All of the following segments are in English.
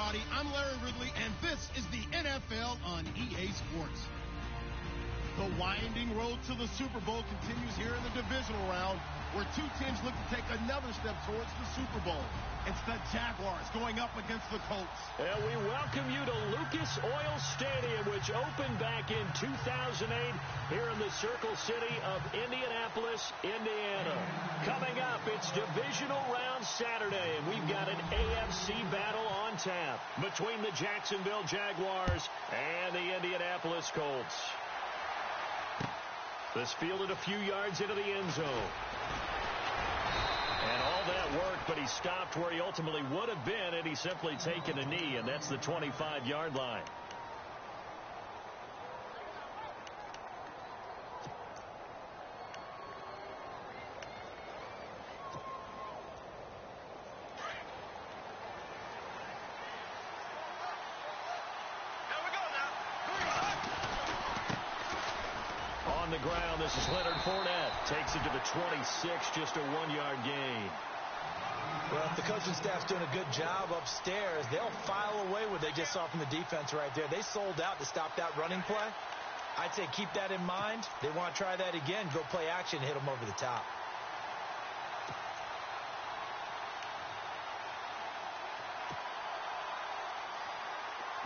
everybody. I'm Larry Ridley, and this is the NFL on EA Sports. The winding road to the Super Bowl continues here in the divisional round, where two teams look to take another step towards the Super Bowl. It's the Jaguars going up against the Colts. And we welcome you to Lucas Oil Stadium, which opened back in 2008 here in the Circle City of Indianapolis, Indiana. Coming up, it's divisional round Saturday, and we've got an AFC battle on tap between the Jacksonville Jaguars and the Indianapolis Colts. This fielded a few yards into the end zone. And all that worked, but he stopped where he ultimately would have been had he simply taken a knee, and that's the 25-yard line. On the ground, this is Leonard Fournette. Takes it to the 26, just a 1-yard gain. Well, if the coaching staff's doing a good job upstairs, they'll file away what they just saw from the defense right there. They sold out to stop that running play. I'd say keep that in mind. They want to try that again, go play action, hit them over the top.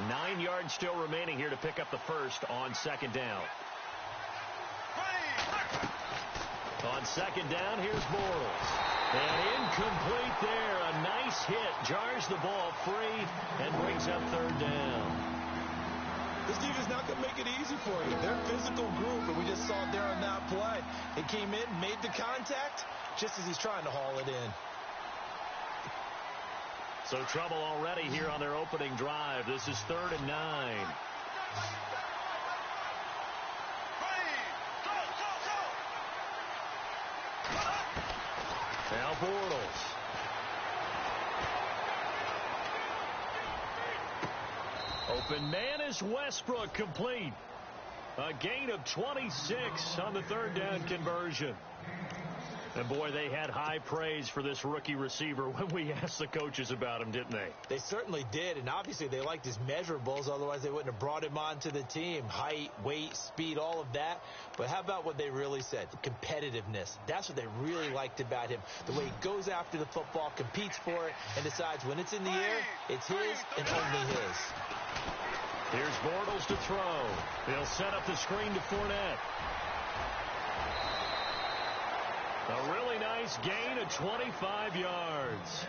Nine yards still remaining here to pick up the first on second down. On second down, here's Bortles. And incomplete there. A nice hit. Jars the ball free and brings up third down. This defense is not going to make it easy for you. They're a physical group, and we just saw it there on that play. It came in, made the contact, just as he's trying to haul it in. So trouble already here on their opening drive. This is 3rd and 9. Now Bortles. Open man is Westbrook, complete. A gain of 26 on the third down conversion. And, boy, they had high praise for this rookie receiver when we asked the coaches about him, didn't they? They certainly did, and obviously they liked his measurables. Otherwise, they wouldn't have brought him onto the team. Height, weight, speed, all of that. But how about what they really said? The competitiveness. That's what they really liked about him. The way he goes after the football, competes for it, and decides when it's in the air, it's his and only his. Here's Bortles to throw. He'll set up the screen to Fournette. A really nice gain of 25 yards.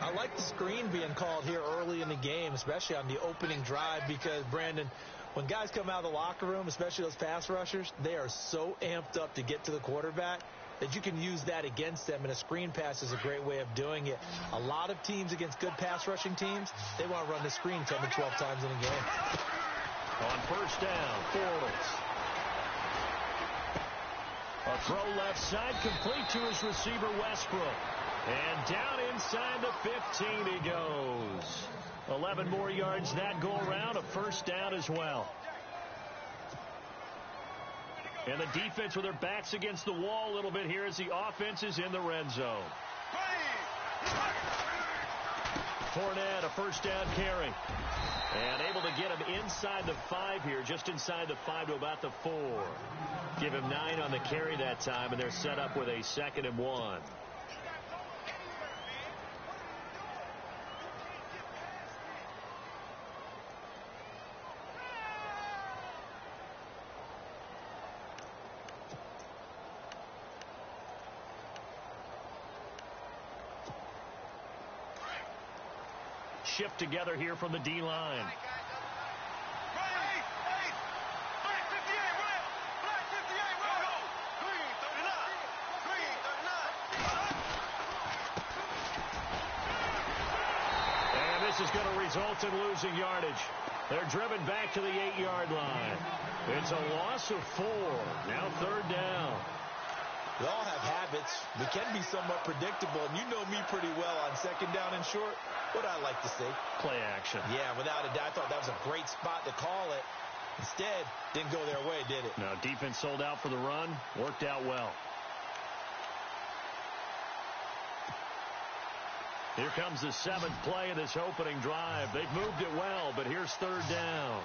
I like the screen being called here early in the game, especially on the opening drive, because, Brandon, when guys come out of the locker room, especially those pass rushers, they are so amped up to get to the quarterback that you can use that against them, and a screen pass is a great way of doing it. A lot of teams against good pass rushing teams, they want to run the screen 10 to 12 times in a game. On first down, Bortles. A throw left side, complete to his receiver, Westbrook. And down inside the 15 he goes. 11 more yards that go around, a first down as well. And the defense with their backs against the wall a little bit here as the offense is in the red zone. Fournette, a first down carry. And able to get him inside the 5 here, just inside the 5 to about the 4. Give him 9 on the carry that time, and they're set up with a 2nd and 1. Shift together here from the D-line. And this is going to result in losing yardage. They're driven back to the 8-yard line. It's a loss of 4. Now 3rd down. We all have habits. We can be somewhat predictable, and you know me pretty well on 2nd down and short. What I like to see. Play action. Yeah, without a doubt. I thought that was a great spot to call it. Instead, didn't go their way, did it? No, defense sold out for the run. Worked out well. Here comes the 7th play of this opening drive. They've moved it well, but here's 3rd down.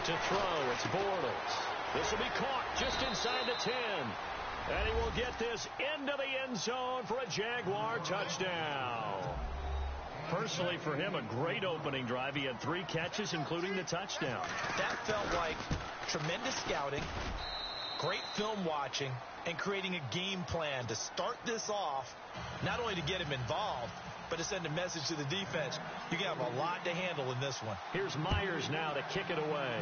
To throw, it's Bortles. This will be caught just inside the 10. And he will get this into the end zone for a Jaguar touchdown. Personally, for him, a great opening drive. He had 3 catches, including the touchdown. That felt like tremendous scouting, great film watching, and creating a game plan to start this off, not only to get him involved, but to send a message to the defense. You can have a lot to handle in this one. Here's Myers now to kick it away.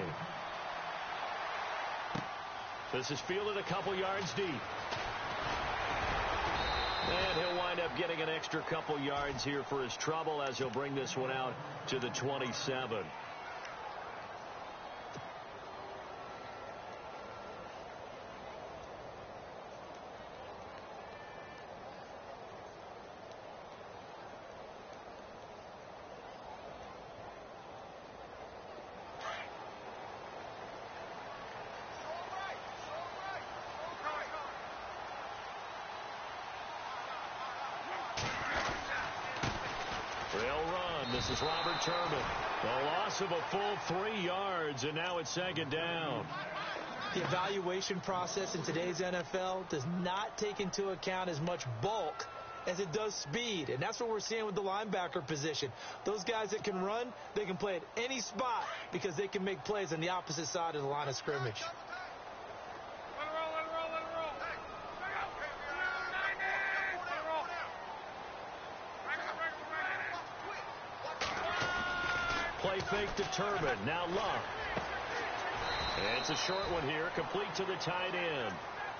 This is fielded a couple yards deep. And he'll wind up getting an extra couple yards here for his trouble as he'll bring this one out to the 27. This is Robert Turbin. A loss of a full 3 yards, and now it's 2nd down. The evaluation process in today's NFL does not take into account as much bulk as it does speed, and that's what we're seeing with the linebacker position. Those guys that can run, they can play at any spot because they can make plays on the opposite side of the line of scrimmage. Play fake to Turbin. Now Love. And it's a short one here, complete to the tight end.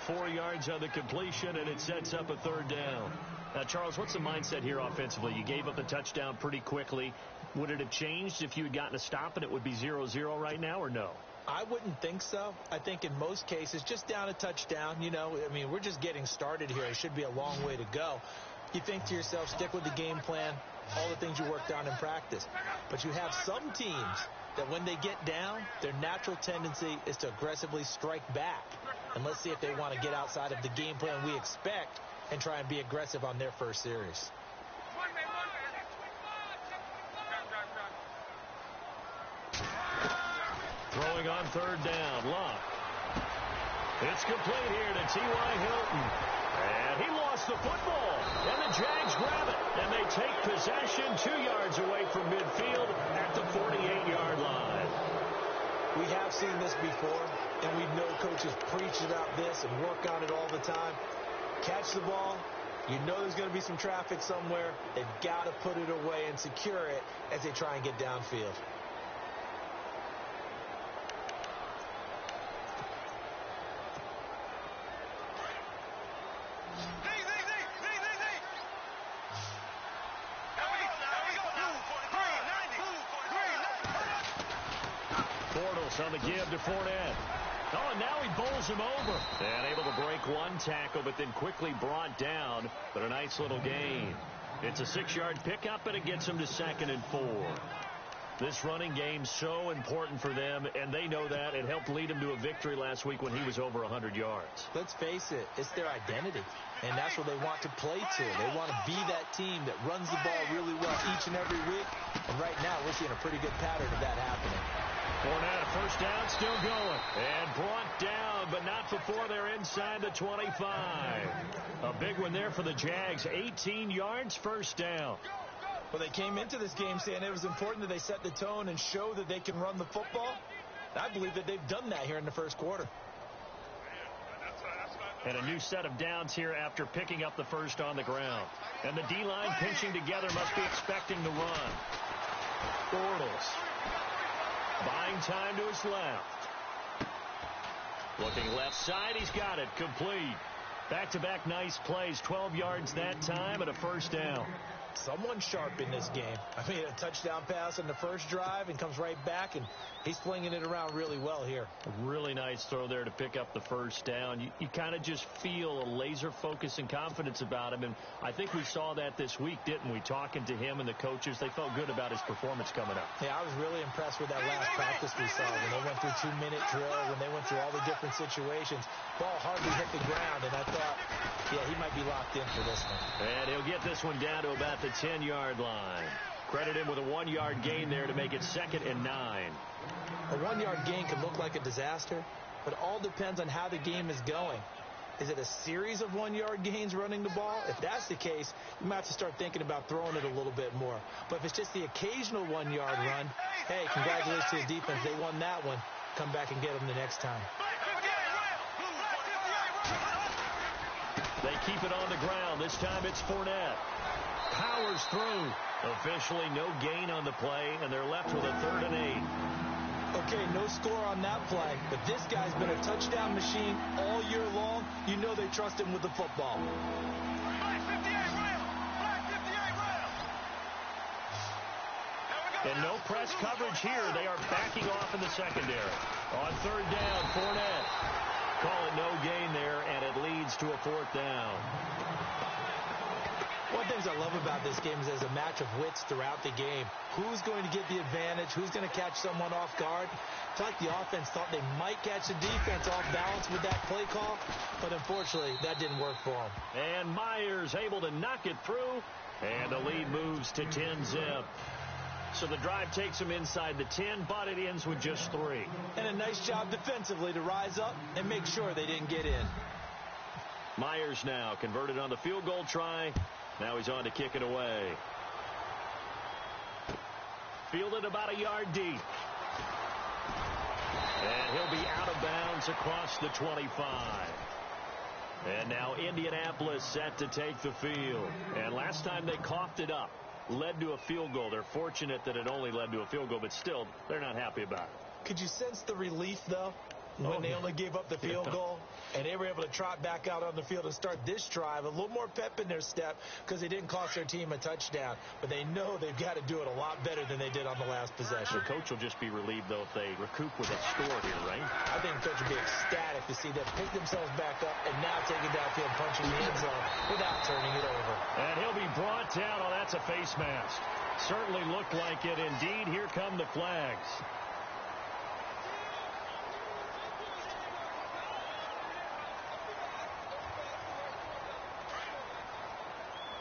4 yards on the completion, and it sets up a 3rd down. Now, Charles, what's the mindset here offensively? You gave up the touchdown pretty quickly. Would it have changed if you had gotten a stop and it would be 0-0 right now, or no? I wouldn't think so. I think in most cases, just down a touchdown, we're just getting started here. It should be a long way to go. You think to yourself, stick with the game plan, all the things you worked on in practice. But you have some teams that when they get down, their natural tendency is to aggressively strike back. And let's see if they want to get outside of the game plan we expect and try and be aggressive on their first series. Throwing on 3rd down, Love. It's complete here to T.Y. Hilton. And he lost the football. And the Jags grab it. And they take possession 2 yards away from midfield at the 48-yard line. We have seen this before, and we know coaches preach about this and work on it all the time. Catch the ball. You know there's going to be some traffic somewhere. They've got to put it away and secure it as they try and get downfield. On the give to Fournette. Oh, and now he bowls him over. And able to break one tackle, but then quickly brought down. But a nice little gain. It's a 6-yard pickup, and it gets him to 2nd and 4. This running game's so important for them, and they know that. It helped lead him to a victory last week when he was over 100 yards. Let's face it, it's their identity, and that's what they want to play to. They want to be that team that runs the ball really well each and every week, and right now we're seeing a pretty good pattern of that happening. Fournette, first down, still going. And brought down, but not before they're inside the 25. A big one there for the Jags. 18 yards, first down. Well, they came into this game saying it was important that they set the tone and show that they can run the football. I believe that they've done that here in the first quarter. And a new set of downs here after picking up the first on the ground. And the D-line pinching together must be expecting the run. Bortles. Buying time to his left. Looking left side, he's got it. Complete. Back-to-back nice plays. 12 yards that time and a first down. someone sharp in this game. I mean, a touchdown pass on the first drive and comes right back, and he's flinging it around really well here. A really nice throw there to pick up the first down. You kind of just feel a laser focus and confidence about him, and I think we saw that this week, didn't we? Talking to him and the coaches, they felt good about his performance coming up. Yeah, I was really impressed with that last practice we saw when they went through 2-minute drill, when they went through all the different situations. Ball hardly hit the ground, and I thought, yeah, he might be locked in for this one. And he'll get this one down to about the 10-yard line. Credit him with a 1-yard gain there to make it 2nd and 9. A 1-yard gain can look like a disaster, but it all depends on how the game is going. Is it a series of 1-yard gains running the ball? If that's the case, you might have to start thinking about throwing it a little bit more. But if it's just the occasional 1-yard run, hey, congratulations to the defense. They won that one. Come back and get them the next time. They keep it on the ground. This time it's Fournette. Powers through. Officially no gain on the play, and they're left with a 3rd and 8. Okay, no score on that play, but this guy's been a touchdown machine all year long. You know they trust him with the football. And no press coverage here. They are backing off in the secondary. On 3rd down, Fournette. Call it no gain there, and it leads to a 4th down. One of the things I love about this game is there's a match of wits throughout the game. Who's going to get the advantage? Who's going to catch someone off guard? I feel like the offense thought they might catch the defense off balance with that play call, but unfortunately, that didn't work for them. And Myers able to knock it through, and the lead moves to 10-zip. So the drive takes them inside the 10, but it ends with just 3. And a nice job defensively to rise up and make sure they didn't get in. Myers now converted on the field goal try. Now he's on to kick it away. Fielded about a yard deep. And he'll be out of bounds across the 25. And now Indianapolis set to take the field. And last time they coughed it up, led to a field goal. They're fortunate that it only led to a field goal, but still, they're not happy about it. Could you sense the relief, though, when they only gave up the field goal? And they were able to trot back out on the field and start this drive. A little more pep in their step because they didn't cost their team a touchdown. But they know they've got to do it a lot better than they did on the last possession. The coach will just be relieved, though, if they recoup with a score here, right? I think the coach will be ecstatic to see them pick themselves back up and now take it downfield, punching the end zone without turning it over. And he'll be brought down. Oh, that's a face mask. Certainly looked like it. Indeed, here come the flags.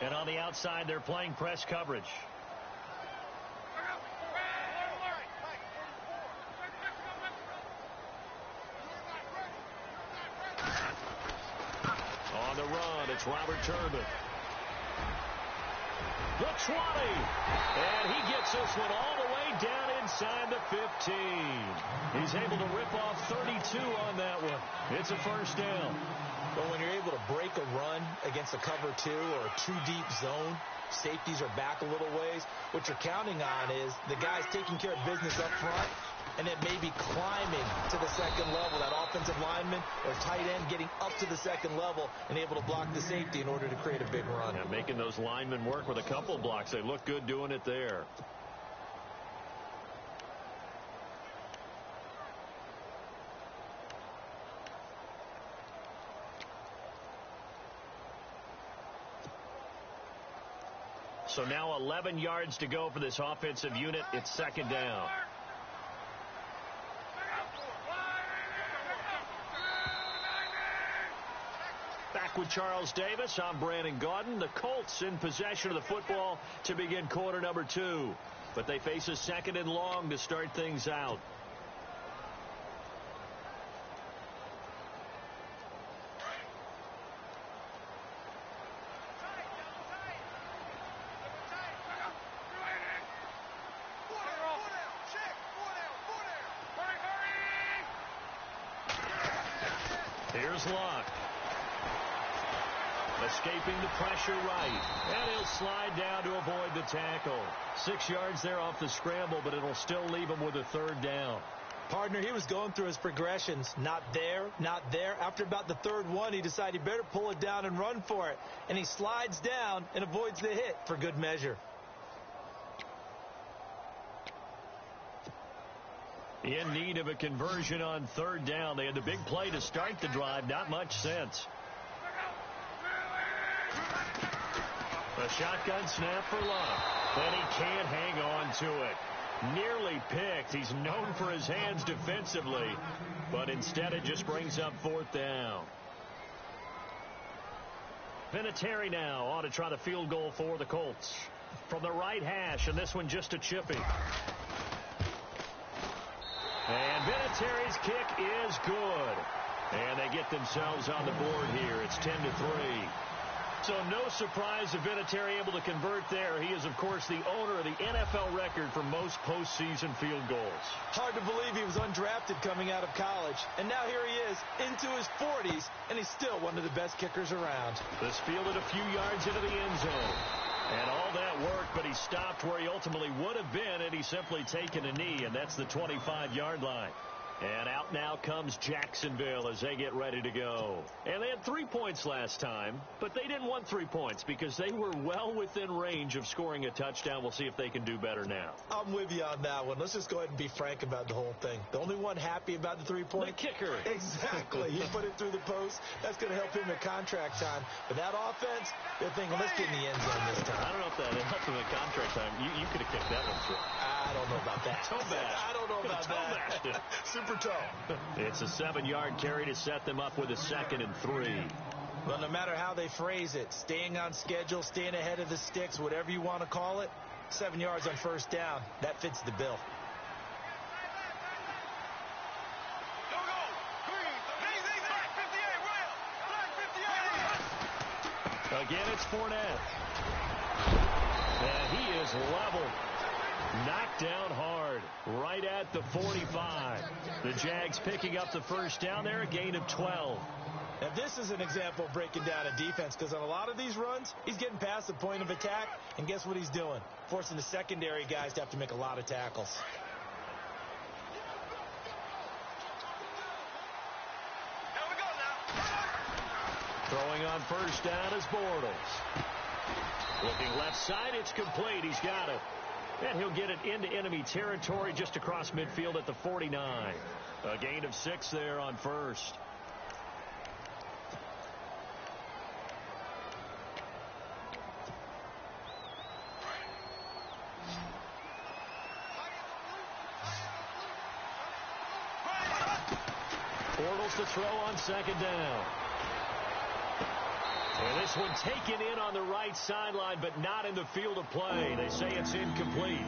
And on the outside, they're playing press coverage. On the run, it's Robert Turbin. The 20. And he gets this one all the way down inside the 15. He's able to rip off 32 on that one. It's a 1st down. But when you're able to break a run against a cover 2 or a 2-deep zone, safeties are back a little ways. What you're counting on is the guys taking care of business up front and then maybe climbing to the second level. That offensive lineman or tight end getting up to the second level and able to block the safety in order to create a big run. Yeah, making those linemen work with a couple blocks. They look good doing it there. So now 11 yards to go for this offensive unit. It's 2nd down. Back with Charles Davis. I'm Brandon Gaudin. The Colts in possession of the football to begin quarter number 2. But they face a 2nd and long to start things out. Here's Luck. Escaping the pressure right. And he'll slide down to avoid the tackle. 6 yards there off the scramble, but it'll still leave him with a 3rd down. Partner, he was going through his progressions. Not there, not there. After about the third one, he decided he better pull it down and run for it. And he slides down and avoids the hit for good measure. In need of a conversion on third down. They had the big play to start the drive. Not much sense. A shotgun snap for Love. And he can't hang on to it. Nearly picked. He's known for his hands defensively, but instead it just brings up fourth down. Vinatieri now ought to try the field goal for the Colts. From the right hash, and this one just a chippy. And Vinatieri's kick is good. And they get themselves on the board here. It's 10-3. So no surprise if Vinatieri able to convert there. He is, of course, the owner of the NFL record for most postseason field goals. Hard to believe he was undrafted coming out of college. And now here he is into his 40s, and he's still one of the best kickers around. This fielded a few yards into the end zone. And all that work, but he stopped where he ultimately would have been had he simply taken a knee, and that's the 25-yard line. And out now comes Jacksonville as they get ready to go. And they had 3 points last time, but they didn't want 3 points because they were well within range of scoring a touchdown. We'll see if they can do better now. I'm with you on that one. Let's just go ahead and be frank about the whole thing. The only one happy about the 3-point? The kicker. Exactly. He put it through the post. That's going to help him at contract time. But that offense, they're thinking, let's get in the end zone this time. I don't know if that helped him at contract time. You could have kicked that one through. I don't know about that. Toe bash. I don't know about that. It. Super toe. It's a 7-yard carry to set them up with a 2nd and 3. Well, no matter how they phrase it, staying on schedule, staying ahead of the sticks, whatever you want to call it, 7 yards on first down, that fits the bill. Again, it's Fournette. And he is leveled. Knocked down hard, right at the 45. The Jags picking up the first down there, a gain of 12. Now, this is an example of breaking down a defense, because on a lot of these runs, he's getting past the point of attack, and guess what he's doing? Forcing the secondary guys to have to make a lot of tackles. Here we go now. Throwing on first down is Bortles. Looking left side, it's complete. He's got it. And he'll get it into enemy territory just across midfield at the 49. A gain of 6 there on first. Bortles to throw on second down. And this one taken in on the right sideline, but not in the field of play. They say it's incomplete.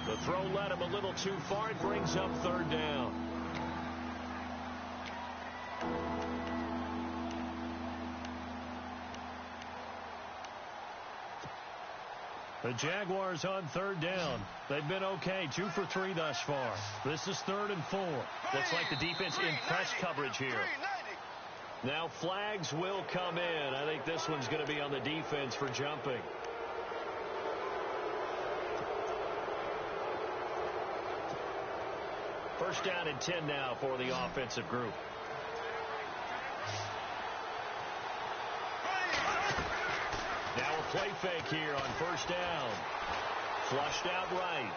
The throw led him a little too far. It brings up third down. The Jaguars on third down. They've been okay, 2 for 3 thus far. This is 3rd and 4. Looks like the defense in press coverage here. Now flags will come in. I think this one's going to be on the defense for jumping. First down and 10 now for the offensive group. Now a play fake here on first down. Flushed out right.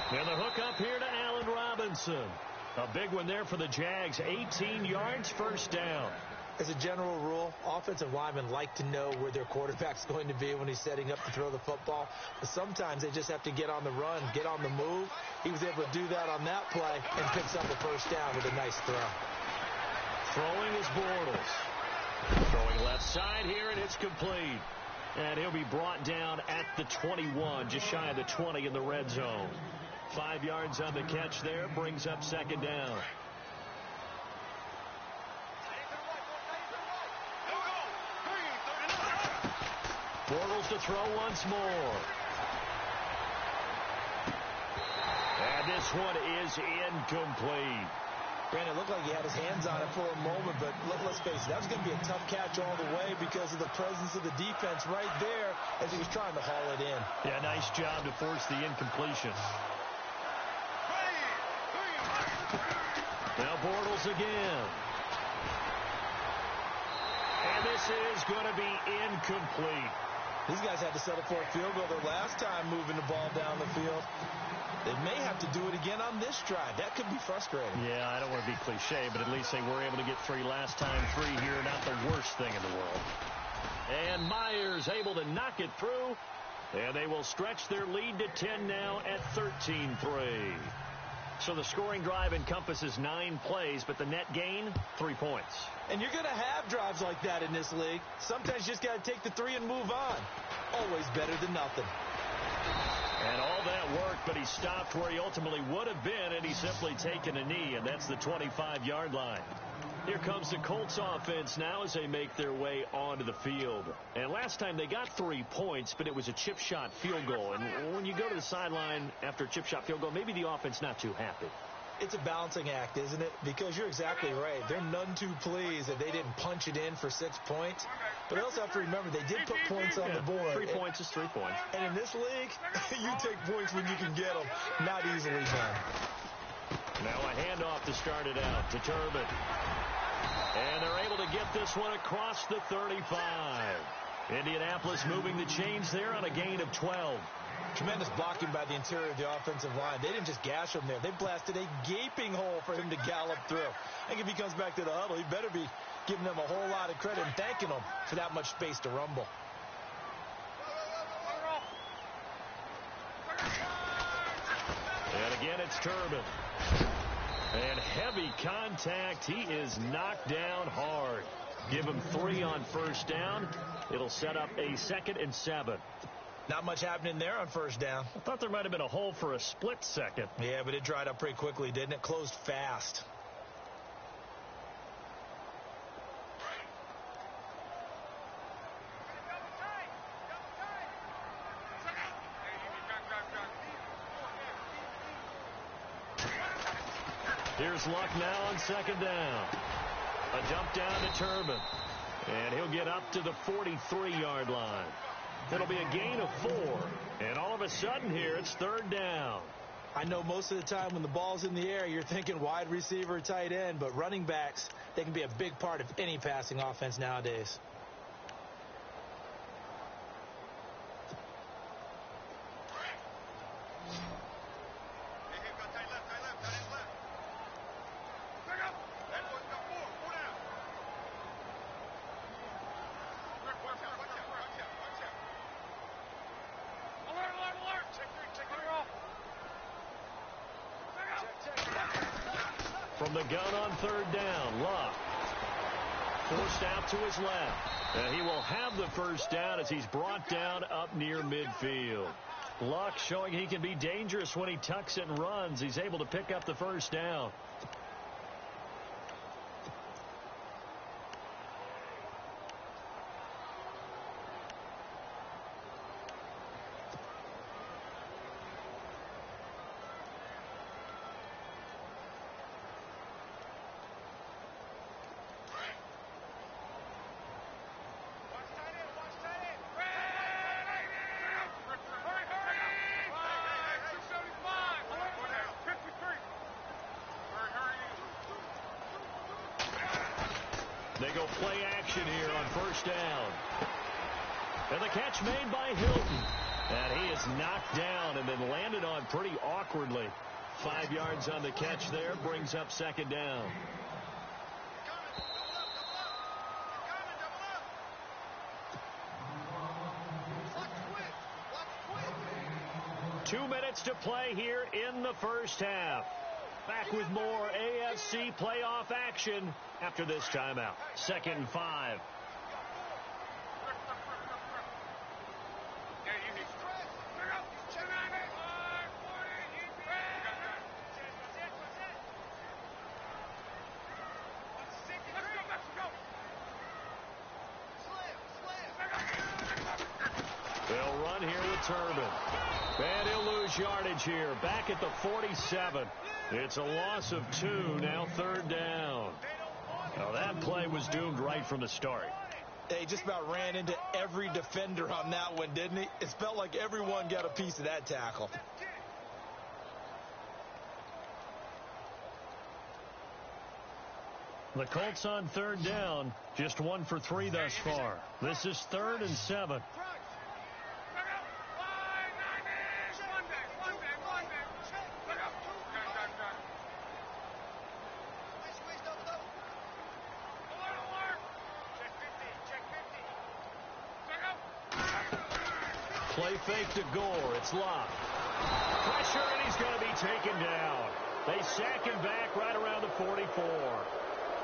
And the hook up here to Allen Robinson. A big one there for the Jags. 18 yards, first down. As a general rule, offensive linemen like to know where their quarterback's going to be when he's setting up to throw the football. But sometimes they just have to get on the run, get on the move. He was able to do that on that play and picks up a first down with a nice throw. Throwing is Bortles. Throwing left side here, and it's complete. And he'll be brought down at the 21, just shy of the 20 in the red zone. 5 yards on the catch there, brings up second down. Bortles to throw once more. And this one is incomplete. Brandon, it looked like he had his hands on it for a moment, but let's face it, that was going to be a tough catch all the way because of the presence of the defense right there as he was trying to haul it in. Yeah, nice job to force the incompletion. Now Bortles again. And this is going to be incomplete. These guys had to settle for a field goal their last time moving the ball down the field. They may have to do it again on this drive. That could be frustrating. Yeah, I don't want to be cliche, but at least they were able to get 3 last time. 3 here, not the worst thing in the world. And Myers able to knock it through. And they will stretch their lead to 10 now at 13-3. So the scoring drive encompasses 9 plays, but the net gain, 3 points. And you're going to have drives like that in this league. Sometimes you just got to take the 3 and move on. Always better than nothing. And all that worked, but he stopped where he ultimately would have been, and he's simply taken a knee, and that's the 25-yard line. Here comes the Colts offense now as they make their way onto the field. And last time they got 3 points, but it was a chip shot field goal. And when you go to the sideline after a chip shot field goal, maybe the offense not too happy. It's a balancing act, isn't it? Because you're exactly right. They're none too pleased that they didn't punch it in for 6 points. But they also have to remember they did put points on the board. 3 points is 3 points. And in this league, you take points when you can get them. Not easily done. Now a handoff to start it out to Turbin. And they're able to get this one across the 35. Indianapolis moving the chains there on a gain of 12. Tremendous blocking by the interior of the offensive line. They didn't just gash him there. They blasted a gaping hole for him to gallop through. I think if he comes back to the huddle, he better be giving them a whole lot of credit and thanking them for that much space to rumble. And again, it's Turbin. And heavy contact. He is knocked down hard. Give him 3 on first down. It'll set up a 2nd and 7. Not much happening there on first down. I thought there might have been a hole for a split second. Yeah, but it dried up pretty quickly, didn't it? Closed fast. Here's Luck now on 2nd down. A jump down to Turbin. And he'll get up to the 43-yard line. It'll be a gain of 4. And all of a sudden here, it's 3rd down. I know most of the time when the ball's in the air, you're thinking wide receiver, tight end, but running backs, they can be a big part of any passing offense nowadays. From the gun on 3rd down, Luck. Forced out to his left. And he will have the first down as he's brought down up near midfield. Luck showing he can be dangerous when he tucks and runs. He's able to pick up the first down. They go play action here on first down. And the catch made by Hilton. And he is knocked down and then landed on pretty awkwardly. 5 yards on the catch there, brings up 2nd down. Two minutes to play here in the first half. Back with more AFC playoff action after this timeout. 2nd and 5. They'll run here with Turbin. And he'll lose yardage here. Back at the 47. It's a loss of 2, now 3rd down. Now that play was doomed right from the start. They just about ran into every defender on that one, didn't he? It felt like everyone got a piece of that tackle. The Colts on third down, just 1 for 3 thus far. This is 3rd and 7. Play fake to Gore. It's Locke. Pressure, and he's going to be taken down. They sack him back right around the 44.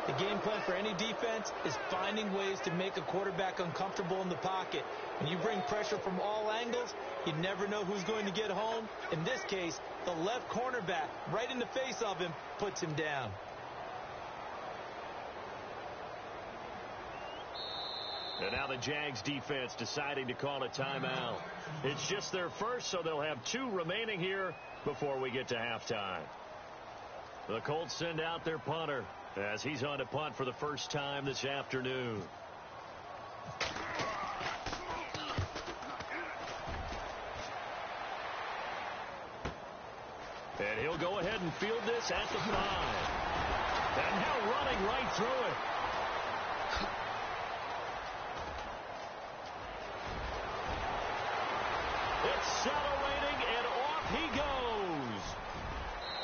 The game plan for any defense is finding ways to make a quarterback uncomfortable in the pocket. When you bring pressure from all angles, you never know who's going to get home. In this case, the left cornerback, right in the face of him, puts him down. And now the Jags defense deciding to call a timeout. It's just their first, so they'll have 2 remaining here before we get to halftime. The Colts send out their punter as he's on to punt for the first time this afternoon. And he'll go ahead and field this at the 5. And now running right through it. Accelerating, and off he goes.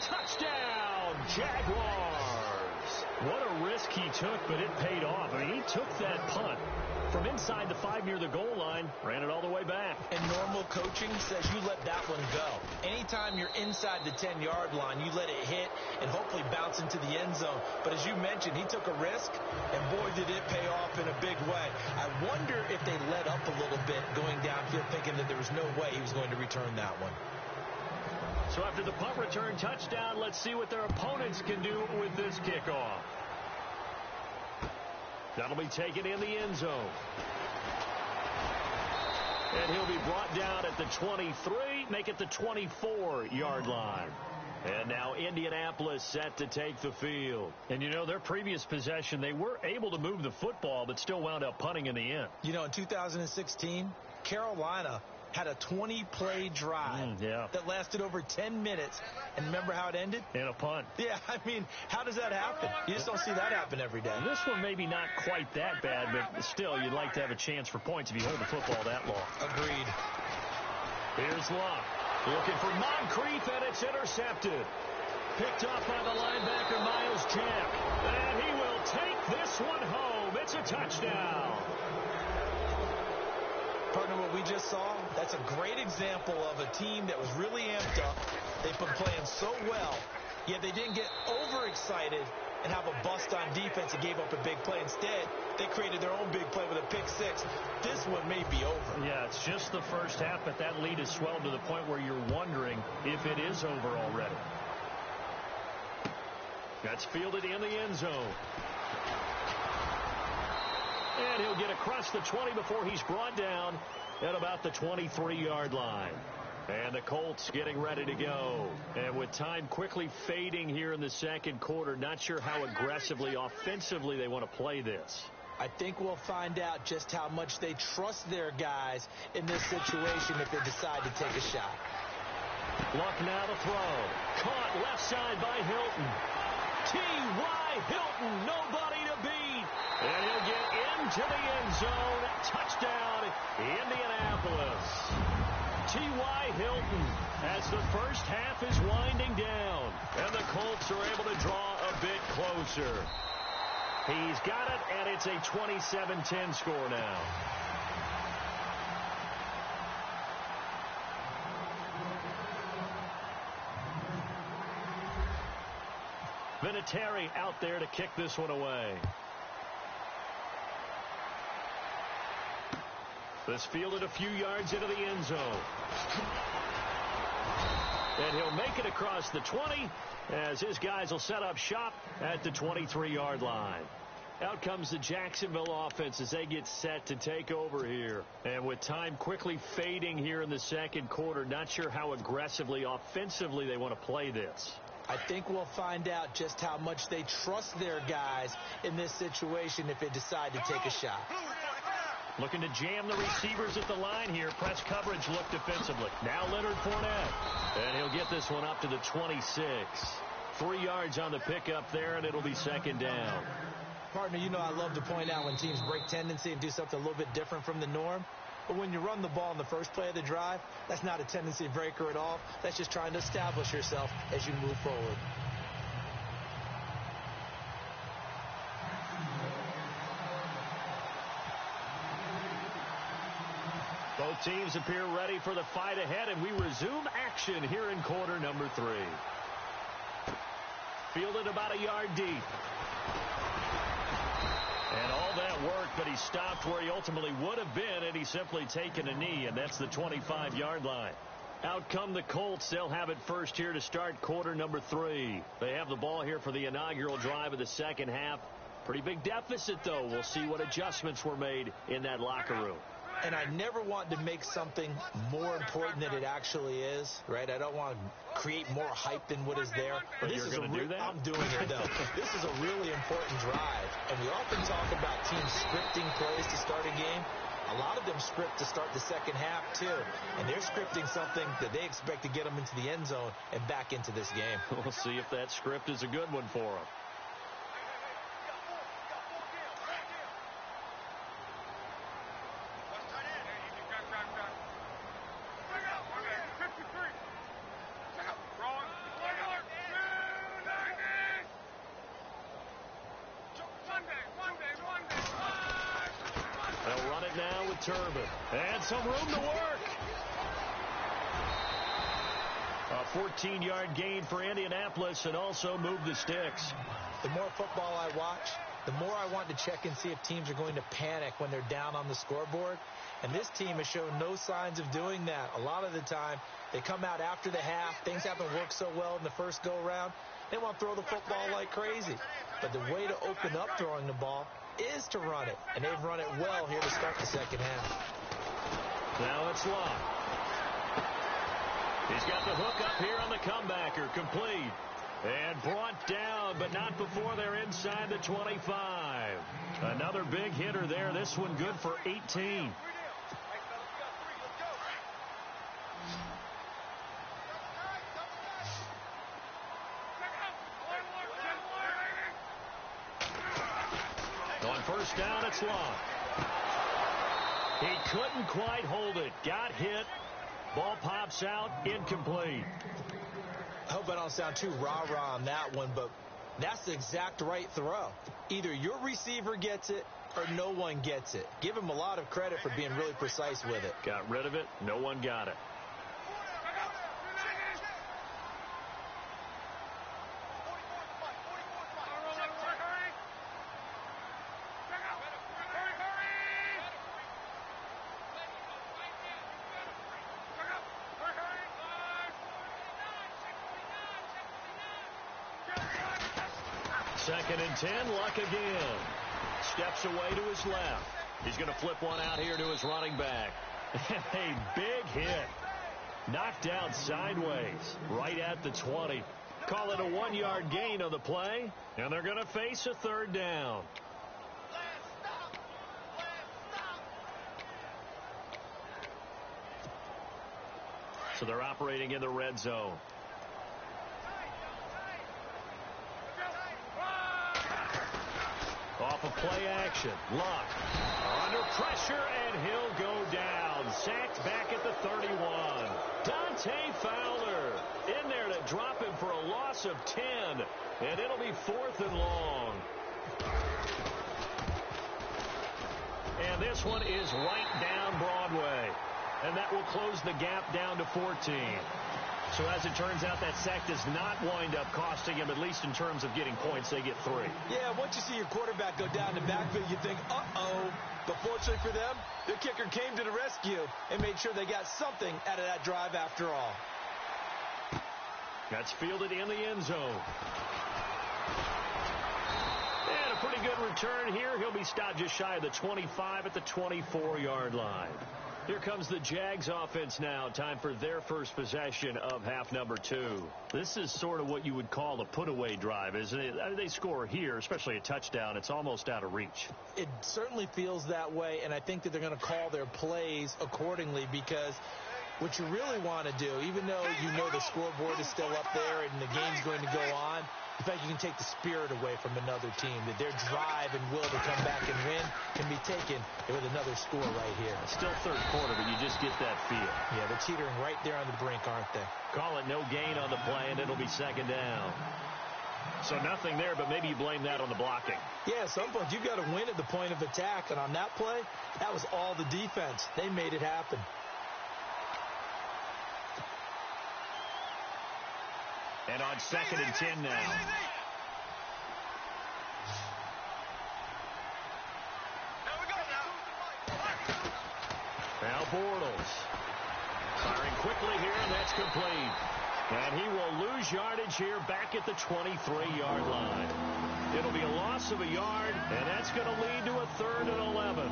Touchdown, Jaguars. What a risk he took, but it paid off. I mean, he took that punt from inside the 5 near the goal line, ran it all the way back. And normal coaching says you let that one go. Anytime you're inside the 10-yard line, you let it hit and hopefully bounce into the end zone. But as you mentioned, he took a risk, and boy, did it pay off in a big way. I wonder if they let up a little bit going downfield, thinking that there was no way he was going to return that one. So after the punt return touchdown, let's see what their opponents can do with this kickoff. That'll be taken in the end zone. And he'll be brought down at the 23, make it the 24-yard line. And now Indianapolis set to take the field. And, you know, their previous possession, they were able to move the football, but still wound up punting in the end. You know, in 2016, Carolina had a 20-play drive that lasted over 10 minutes. And remember how it ended? In a punt. Yeah, I mean, how does that happen? You just don't see that happen every day. This one maybe not quite that bad, but still, you'd like to have a chance for points if you hold the football that long. Agreed. Here's Locke. Looking for Moncrief, and it's intercepted. Picked up by the linebacker, Miles Jack. And he will take this one home. It's a touchdown. Partner, what we just saw, that's a great example of a team that was really amped up. They've been playing so well, yet they didn't get overexcited and have a bust on defense and gave up a big play. Instead, they created their own big play with a pick six. This one may be over. Yeah, it's just the first half, but that lead has swelled to the point where you're wondering if it is over already. That's fielded in the end zone. And he'll get across the 20 before he's brought down at about the 23-yard line. And the Colts getting ready to go. And with time quickly fading here in the second quarter, not sure how aggressively, offensively they want to play this. I think we'll find out just how much they trust their guys in this situation if they decide to take a shot. Luck now to throw. Caught left side by Hilton. T.Y. Hilton, nobody to beat. And he'll get into the end zone. Touchdown, Indianapolis. T.Y. Hilton as the first half is winding down. And the Colts are able to draw a bit closer. He's got it, and it's a 27-10 score now. Vinatieri out there to kick this one away. This fielded a few yards into the end zone. And he'll make it across the 20 as his guys will set up shop at the 23-yard line. Out comes the Jacksonville offense as they get set to take over here. And with time quickly fading here in the second quarter, not sure how aggressively, offensively they want to play this. I think we'll find out just how much they trust their guys in this situation if they decide to take a shot. Looking to jam the receivers at the line here. Press coverage look defensively. Now Leonard Fournette. And he'll get this one up to the 26. 3 yards on the pickup there, and it'll be second down. Partner, you know I love to point out when teams break tendency and do something a little bit different from the norm. But when you run the ball in the first play of the drive, that's not a tendency breaker at all. That's just trying to establish yourself as you move forward. Both teams appear ready for the fight ahead, and we resume action here in quarter number 3. Fielded about a yard deep. And all that work, but he stopped where he ultimately would have been, and he's simply taken a knee, and that's the 25-yard line. Out come the Colts. They'll have it first here to start quarter number 3. They have the ball here for the inaugural drive of the second half. Pretty big deficit, though. We'll see what adjustments were made in that locker room. And I never want to make something more important than it actually is, right? I don't want to create more hype than what is there. But this is going to do that? I'm doing it, though. This is a really important drive. And we often talk about teams scripting plays to start a game. A lot of them script to start the second half, too. And they're scripting something that they expect to get them into the end zone and back into this game. We'll see if that script is a good one for them. They'll run it now with Turbin. And some room to work. A 14-yard gain for Indianapolis and also move the sticks. The more football I watch, the more I want to check and see if teams are going to panic when they're down on the scoreboard. And this team has shown no signs of doing that. A lot of the time, they come out after the half. Things haven't worked so well in the first go-around. They want to throw the football like crazy. But the way to open up throwing the ball is to run it. And they've run it well here to start the second half. Now it's Locke. He's got the hook up here on the comebacker. Complete. And brought down, but not before they're inside the 25. Another big hitter there. This one good for 18. On first down, it's Locke. He couldn't quite hold it. Got hit. Ball pops out. Incomplete. I hope I don't sound too rah-rah on that one, but that's the exact right throw. Either your receiver gets it or no one gets it. Give him a lot of credit for being really precise with it. Got rid of it. No one got it. Second and 10, Luck again. Steps away to his left. He's going to flip one out here to his running back. A big hit. Knocked out sideways, right at the 20. Call it a 1-yard gain on the play, and they're going to face a third down. So they're operating in the red zone. Off of play action. Luck under pressure, and he'll go down. Sacked back at the 31. Dante Fowler in there to drop him for a loss of 10. And it'll be 4th and long. And this one is right down Broadway. And that will close the gap down to 14. So as it turns out, that sack does not wind up costing him, at least in terms of getting points. They get 3. Yeah, once you see your quarterback go down the backfield, you think, uh-oh. But fortunately for them, their kicker came to the rescue and made sure they got something out of that drive after all. That's fielded in the end zone. And a pretty good return here. He'll be stopped just shy of the 25 at the 24-yard line. Here comes the Jags offense now. Time for their first possession of half number 2. This is sort of what you would call a put-away drive, isn't it? I mean, they score here, especially a touchdown. It's almost out of reach. It certainly feels that way, and I think that they're going to call their plays accordingly, because what you really want to do, even though you know the scoreboard is still up there and the game's going to go on, the fact you can take the spirit away from another team, that their drive and will to come back and win can be taken with another score right here. Still third quarter, but you just get that feel. Yeah, they're teetering right there on the brink, aren't they? Call it no gain on the play, and it'll be second down. So nothing there, but maybe you blame that on the blocking. Yeah, at some point, you've got to win at the point of attack. And on that play, that was all the defense. They made it happen. And on 2nd and 10 now. Now Bortles. Firing quickly here, and that's complete. And he will lose yardage here back at the 23-yard line. It'll be a loss of a yard, and that's going to lead to a 3rd and 11.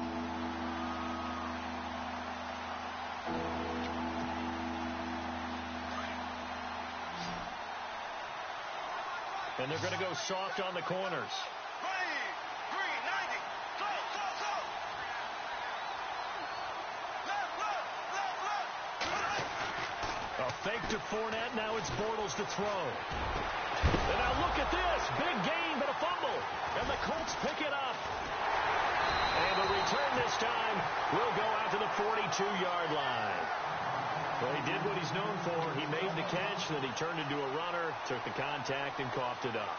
And they're going to go soft on the corners. A fake to Fournette. Now it's Bortles to throw. And now look at this. Big gain, but a fumble. And the Colts pick it up. And the return this time will go out to the 42-yard line. Well, he did what he's known for. He made the catch, then he turned into a runner, took the contact, and coughed it up.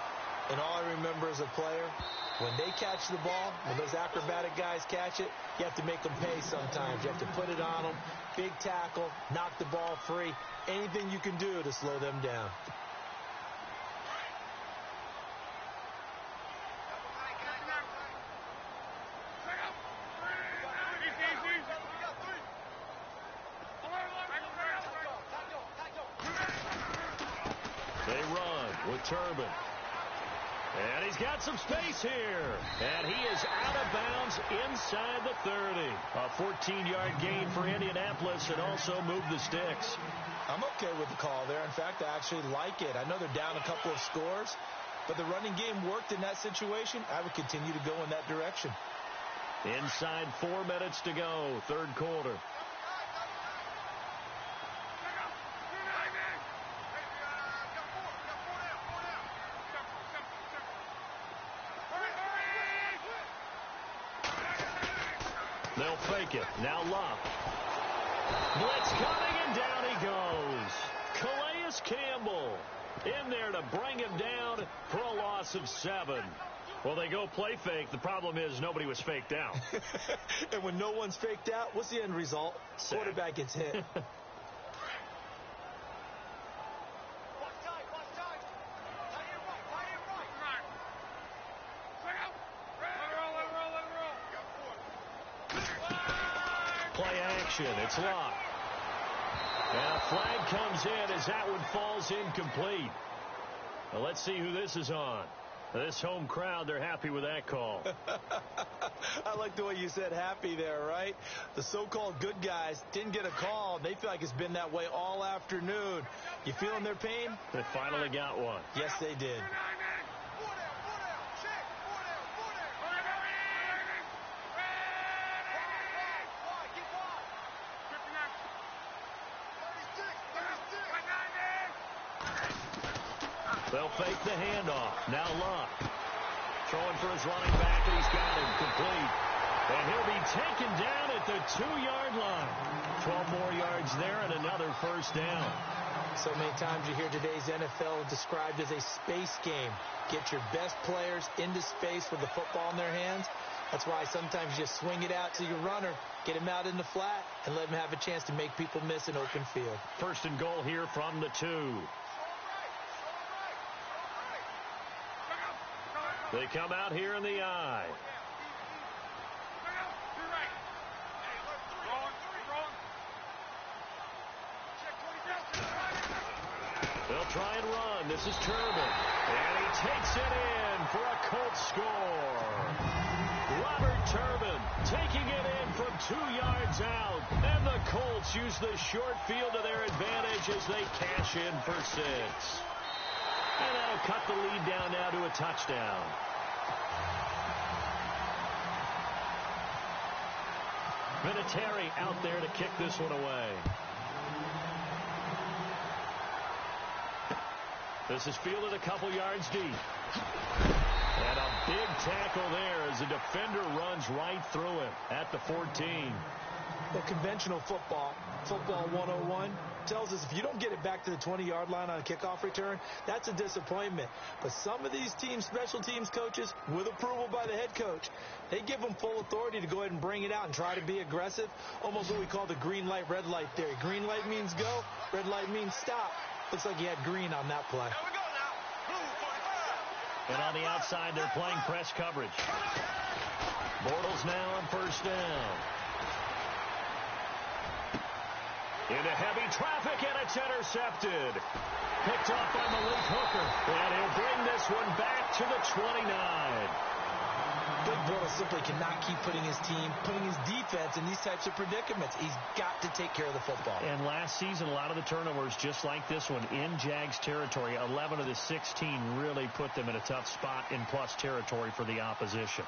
And all I remember as a player, when they catch the ball, when those acrobatic guys catch it, you have to make them pay sometimes. You have to put it on them, big tackle, knock the ball free, anything you can do to slow them down. They run with Turbin. And he's got some space here. And he is out of bounds inside the 30. A 14-yard gain for Indianapolis and also moved the sticks. I'm okay with the call there. In fact, I actually like it. I know they're down a couple of scores, but the running game worked in that situation. I would continue to go in that direction. Inside 4 minutes to go, 3rd quarter. They'll fake it. Now Luck. Blitz coming, and down he goes. Calais Campbell in there to bring him down for a loss of 7. Well, they go play fake. The problem is nobody was faked out. And when no one's faked out, what's the end result? Sad. Quarterback gets hit. Play action. It's Luck. And a flag comes in as that one falls incomplete. Well, let's see who this is on. This home crowd, they're happy with that call. I like the way you said happy there, right? The so-called good guys didn't get a call. They feel like it's been that way all afternoon. You feeling their pain? They finally got one. Yes, they did. They'll fake the handoff. Now Luck. Throwing for his running back, and he's got him complete. And he'll be taken down at the 2-yard line. 12 more yards there and another first down. So many times you hear today's NFL described as a space game. Get your best players into space with the football in their hands. That's why sometimes you just swing it out to your runner, get him out in the flat, and let him have a chance to make people miss an open field. 1st and goal here from the 2. They come out here in the I. They'll try and run. This is Turbin. And he takes it in for a Colts score. Robert Turbin taking it in from 2 yards out. And the Colts use the short field to their advantage as they cash in for 6. And that'll cut the lead down now to a touchdown. Vinatieri out there to kick this one away. This is fielded a couple yards deep. And a big tackle there as the defender runs right through him at the 14. Well, conventional football 101, tells us if you don't get it back to the 20-yard line on a kickoff return, that's a disappointment. But some of these teams, special teams coaches, with approval by the head coach, they give them full authority to go ahead and bring it out and try to be aggressive, almost what we call the green light, red light theory. Green light means go, red light means stop. Looks like he had green on that play. Here we go now. Blue 45. And on the outside, they're playing press coverage. Bortles now on first down. Into heavy traffic, and it's intercepted. Picked off by Malik Hooker. And he'll bring this one back to the 29. Big Bortles simply cannot keep putting his team, putting his defense in these types of predicaments. He's got to take care of the football. And last season, a lot of the turnovers, just like this one, in Jags territory, 11 of the 16 really put them in a tough spot in plus territory for the opposition.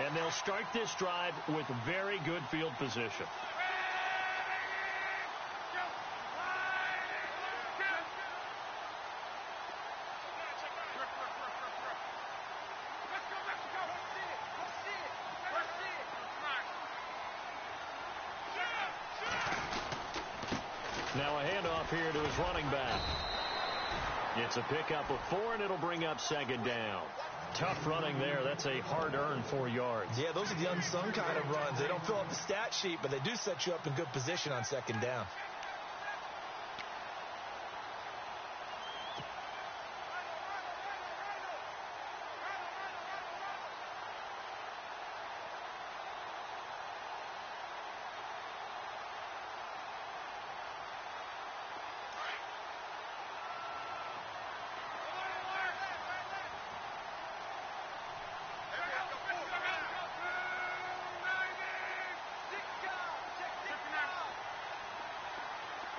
And they'll start this drive with very good field position. Now a handoff here to his running back. It's a pickup of 4, and it'll bring up second down. Tough running there. That's a hard-earned 4 yards. Yeah, those are the unsung kind of runs. They don't fill up the stat sheet, but they do set you up in good position on second down.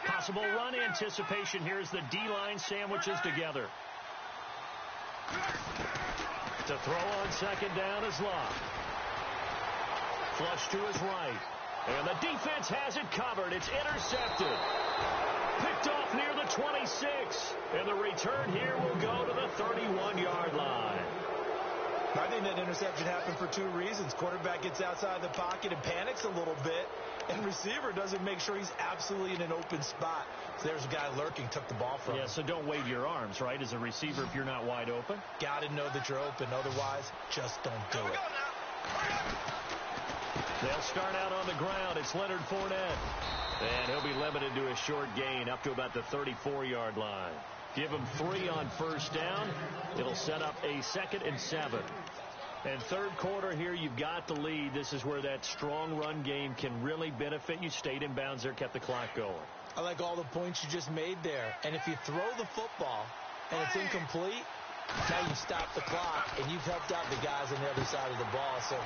Possible run anticipation here as the D-line sandwiches together. To throw on second down is Locke. Flush to his right. And the defense has it covered. It's intercepted. Picked off near the 26. And the return here will go to the 31-yard line. I think that interception happened for 2 reasons. Quarterback gets outside the pocket and panics a little bit, and receiver doesn't make sure he's absolutely in an open spot. So there's a guy lurking, took the ball from him. Yeah, so don't wave your arms, right, as a receiver if you're not wide open. Got to know that you're open. Otherwise, just don't do it. They'll start out on the ground. It's Leonard Fournette. And he'll be limited to a short gain up to about the 34-yard line. Give him 3 on first down. It'll set up a 2nd and 7. And third quarter here, you've got the lead. This is where that strong run game can really benefit you. Stayed in bounds there, kept the clock going. I like all the points you just made there. And if you throw the football and it's incomplete, now you stop the clock, and you've helped out the guys on the other side of the ball. So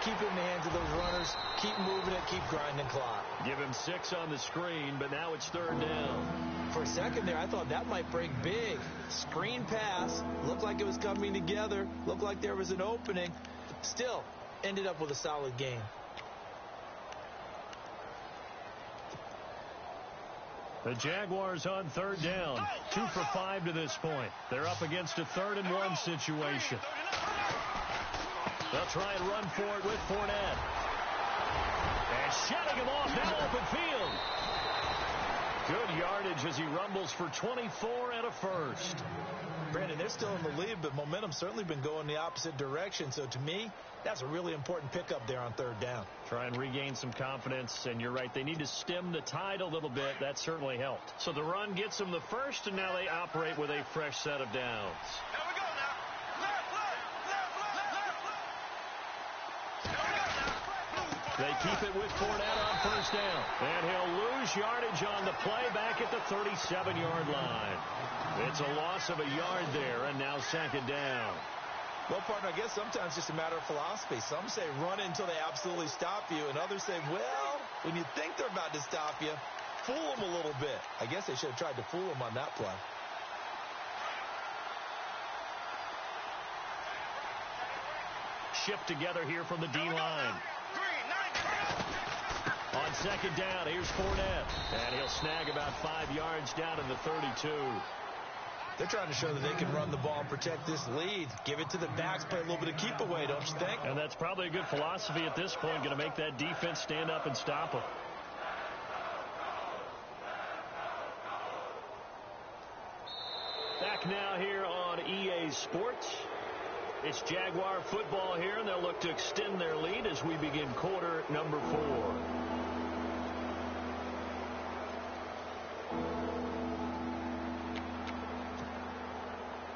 keep it in the hands of those runners. Keep moving it. Keep grinding clock. Give him 6 on the screen, but now it's third down. For a second there, I thought that might break big. Screen pass. Looked like it was coming together. Looked like there was an opening. Still, ended up with a solid game. The Jaguars on third down. 2 for 5 to this point. They're up against a 3rd and 1 situation. They'll try and run for it with Fournette. And shutting him off now open field. Good yardage as he rumbles for 24 and a first. Brandon, they're still in the lead, but momentum's certainly been going the opposite direction. So to me, that's a really important pickup there on third down. Try and regain some confidence, and you're right, they need to stem the tide a little bit. That certainly helped. So the run gets them the first, and now they operate with a fresh set of downs. Here we go now. Left. They keep it with Fournette on first down. And he'll lose yardage on the play back at the 37-yard line. It's a loss of a yard there, and now second down. Well, partner, I guess sometimes it's just a matter of philosophy. Some say run it until they absolutely stop you, and others say, well, when you think they're about to stop you, fool them a little bit. I guess they should have tried to fool them on that play. Shift together here from the D-line. On second down, here's Fournette. And he'll snag about 5 yards down in the 32. They're trying to show that they can run the ball and protect this lead. Give it to the backs, play a little bit of keep away, don't you think? And that's probably a good philosophy at this point, going to make that defense stand up and stop them. Back now here on EA Sports. It's Jaguar football here, and they'll look to extend their lead as we begin quarter number 4.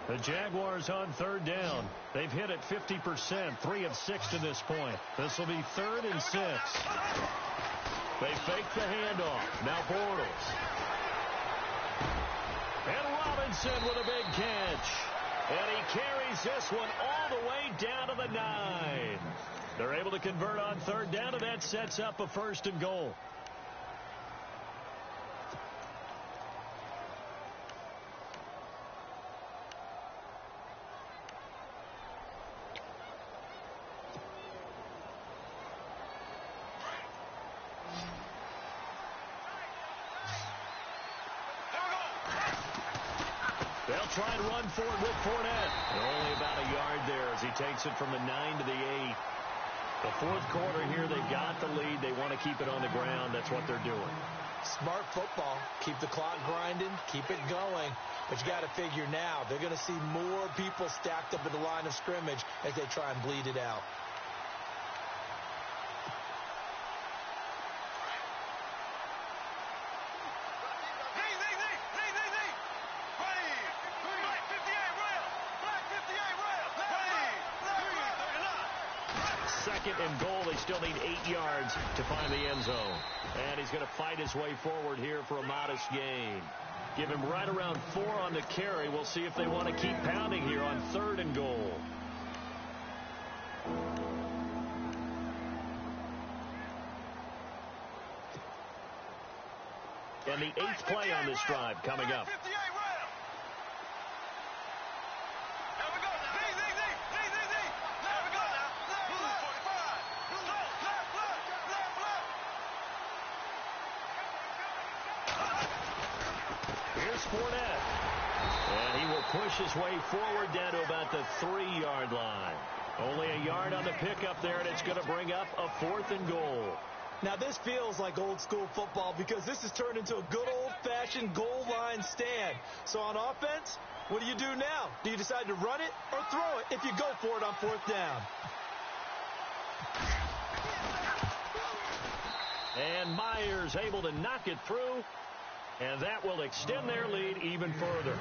The Jaguars on third down. They've hit it 50%, 3 of 6 to this point. This will be 3rd and 6. They fake the handoff. Now Bortles. And Robinson with a big catch. And he carries this one all the way down to the 9. They're able to convert on third down, and that sets up a 1st and goal. They'll try and run for it with Fournette. Only about a yard there as he takes it from the 9 to the 8. The 4th quarter here, they've got the lead. They want to keep it on the ground. That's what they're doing. Smart football. Keep the clock grinding. Keep it going. But you got to figure now, they're going to see more people stacked up at the line of scrimmage as they try and bleed it out. Second and goal. They still need 8 yards to find the end zone. And he's going to fight his way forward here for a modest gain. Give him right around 4 on the carry. We'll see if they want to keep pounding here on 3rd and goal. And the 8th play on this drive coming up. Fournette. And he will push his way forward down to about the 3-yard line. Only a yard on the pickup there, and it's going to bring up a 4th and goal. Now, this feels like old-school football because this has turned into a good old-fashioned goal line stand. So on offense, what do you do now? Do you decide to run it or throw it if you go for it on 4th down? And Myers able to knock it through. And that will extend their lead even further.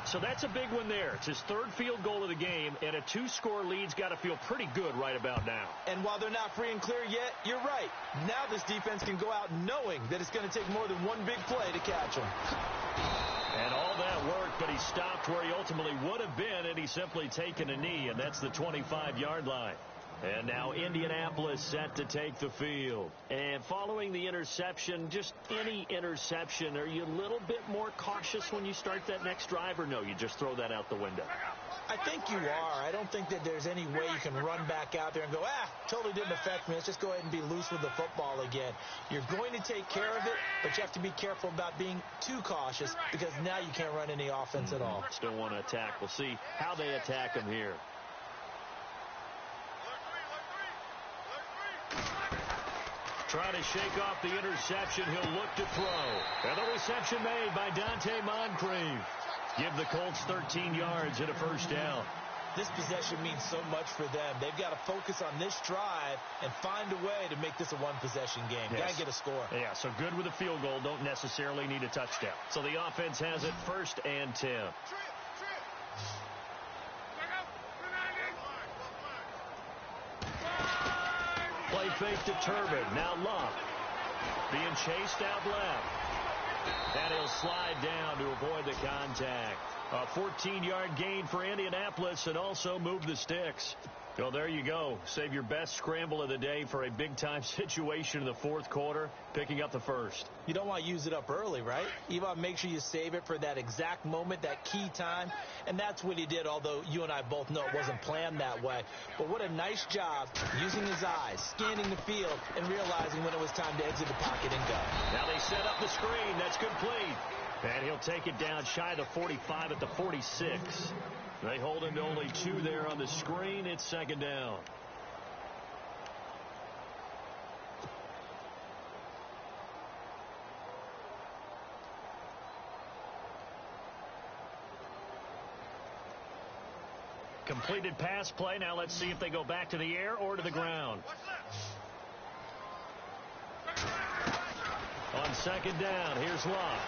So that's a big one there. It's his 3rd field goal of the game, and a 2-score lead's got to feel pretty good right about now. And while they're not free and clear yet, you're right. Now this defense can go out knowing that it's going to take more than one big play to catch him. And all that worked, but he stopped where he ultimately would have been, and he's simply taken a knee, and that's the 25-yard line. And now Indianapolis set to take the field. And following the interception, just any interception, are you a little bit more cautious when you start that next drive, or no, you just throw that out the window? I think you are. I don't think that there's any way you can run back out there and go, totally didn't affect me. Let's just go ahead and be loose with the football again. You're going to take care of it, but you have to be careful about being too cautious because now you can't run any offense at all. Still want to attack. We'll see how they attack him here. Trying to shake off the interception. He'll look to throw. And the reception made by Dante Moncrief. Give the Colts 13 yards and a 1st down. This possession means so much for them. They've got to focus on this drive and find a way to make this a one-possession game. Yes. Got to get a score. Yeah, so good with a field goal. Don't necessarily need a touchdown. So the offense has it 1st and 10. Play fake to Turbin. Now Love. Being chased out left. And he'll slide down to avoid the contact. A 14-yard gain for Indianapolis and also move the sticks. Well, there you go. Save your best scramble of the day for a big-time situation in the 4th quarter, picking up the 1st. You don't want to use it up early, right? You want to make sure you save it for that exact moment, that key time. And that's what he did, although you and I both know it wasn't planned that way. But what a nice job using his eyes, scanning the field, and realizing when it was time to exit the pocket and go. Now they set up the screen. That's complete. And he'll take it down shy of the 45 at the 46. They hold him to only 2 there on the screen. It's second down. Completed pass play. Now let's see if they go back to the air or to the ground. On second down, here's Luck.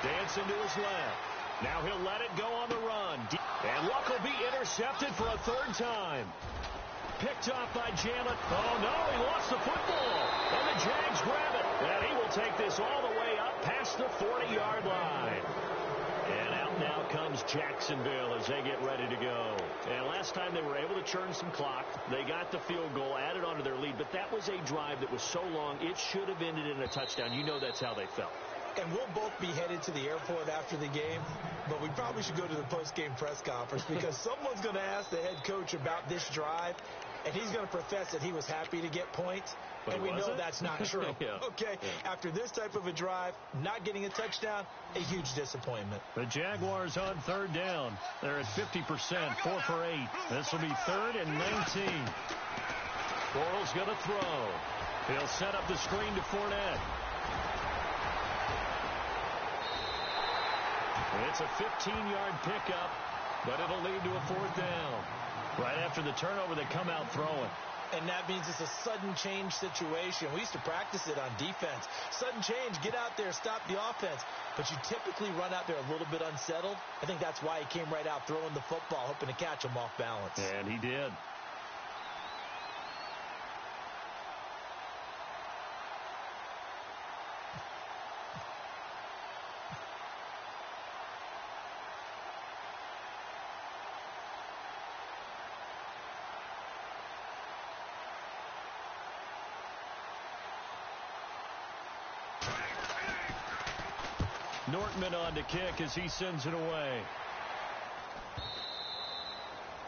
Dancing to his left. Now he'll let it go on the run. And Luck will be intercepted for a 3rd time. Picked off by Jalen. Oh, no, he lost the football. And the Jags grab it. And he will take this all the way up past the 40-yard line. And out now comes Jacksonville as they get ready to go. And last time they were able to churn some clock. They got the field goal, added onto their lead. But that was a drive that was so long, it should have ended in a touchdown. You know that's how they felt. And we'll both be headed to the airport after the game, but we probably should go to the post-game press conference because someone's going to ask the head coach about this drive, and he's going to profess that he was happy to get points, and we know that's not true. Okay, after this type of a drive, not getting a touchdown, a huge disappointment. The Jaguars on 3rd down. They're at 50%, 4 for 8. This will be 3rd and 19. Bortles going to throw. He'll set up the screen to Fournette. It's a 15-yard pickup, but it'll lead to a 4th down. Right after the turnover, they come out throwing. And that means it's a sudden change situation. We used to practice it on defense. Sudden change, get out there, stop the offense. But you typically run out there a little bit unsettled. I think that's why he came right out throwing the football, hoping to catch him off balance. And he did. Nortman on to kick as he sends it away.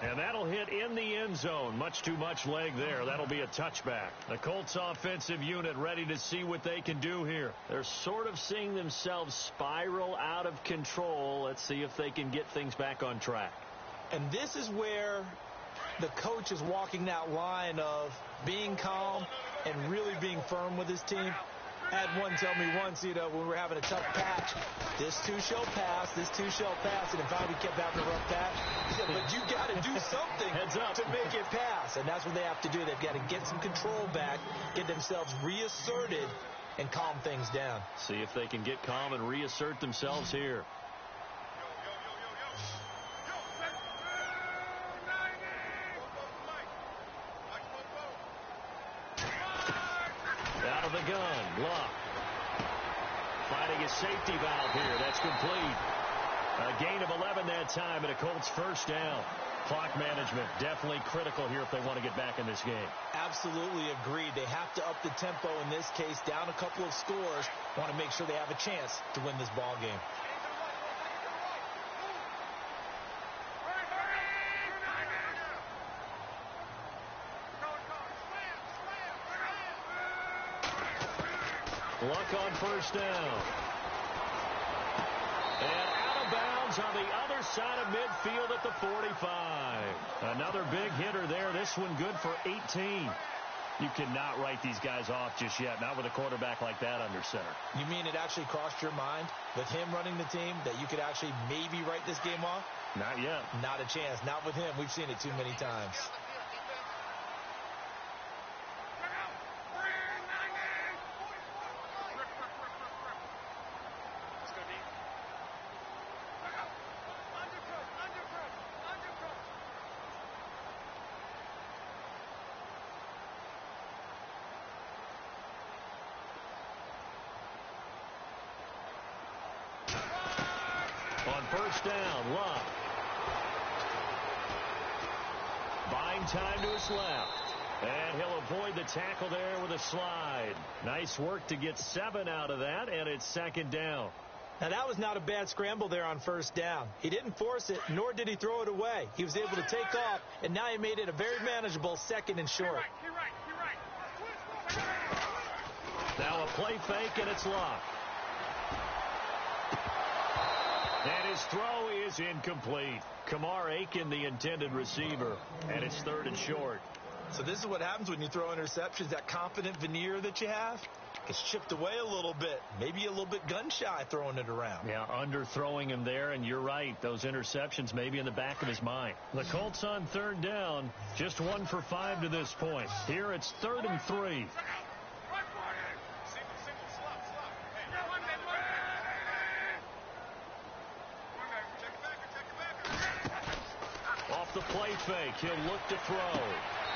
And that'll hit in the end zone. Much too much leg there. That'll be a touchback. The Colts offensive unit ready to see what they can do here. They're sort of seeing themselves spiral out of control. Let's see if they can get things back on track. And this is where the coach is walking that line of being calm and really being firm with his team. I had one tell me once, when we were having a tough patch, this too shall pass, this too shall pass, and if I kept having a rough patch, he said, but you got to do something to make it pass, and that's what they have to do. They've got to get some control back, get themselves reasserted, and calm things down. See if they can get calm and reassert themselves here. Out of the gun, Luck. Finding a safety valve here. That's complete. A gain of 11 that time, and a Colts 1st down. Clock management definitely critical here if they want to get back in this game. Absolutely agreed. They have to up the tempo in this case, down a couple of scores. Want to make sure they have a chance to win this ball game. Luck on 1st down. And out of bounds on the other side of midfield at the 45. Another big hitter there. This one good for 18. You cannot write these guys off just yet, not with a quarterback like that under center. You mean it actually crossed your mind with him running the team that you could actually maybe write this game off? Not yet. Not a chance. Not with him. We've seen it too many times. On 1st down, Luck. Buying time to his left. And he'll avoid the tackle there with a slide. Nice work to get 7 out of that, and it's 2nd down. Now, that was not a bad scramble there on 1st down. He didn't force it, nor did he throw it away. He was able to take off, and now he made it a very manageable 2nd and short. Now a play fake, and it's Luck. His throw is incomplete. Kamar Aiken, the intended receiver, and it's 3rd and short. So this is what happens when you throw interceptions. That confident veneer that you have gets chipped away a little bit. Maybe a little bit gun-shy throwing it around. Yeah, underthrowing him there, and you're right. Those interceptions may be in the back of his mind. The Colts on 3rd down, just 1 for 5 to this point. Here it's 3rd and 3. Off the play fake, he'll look to throw.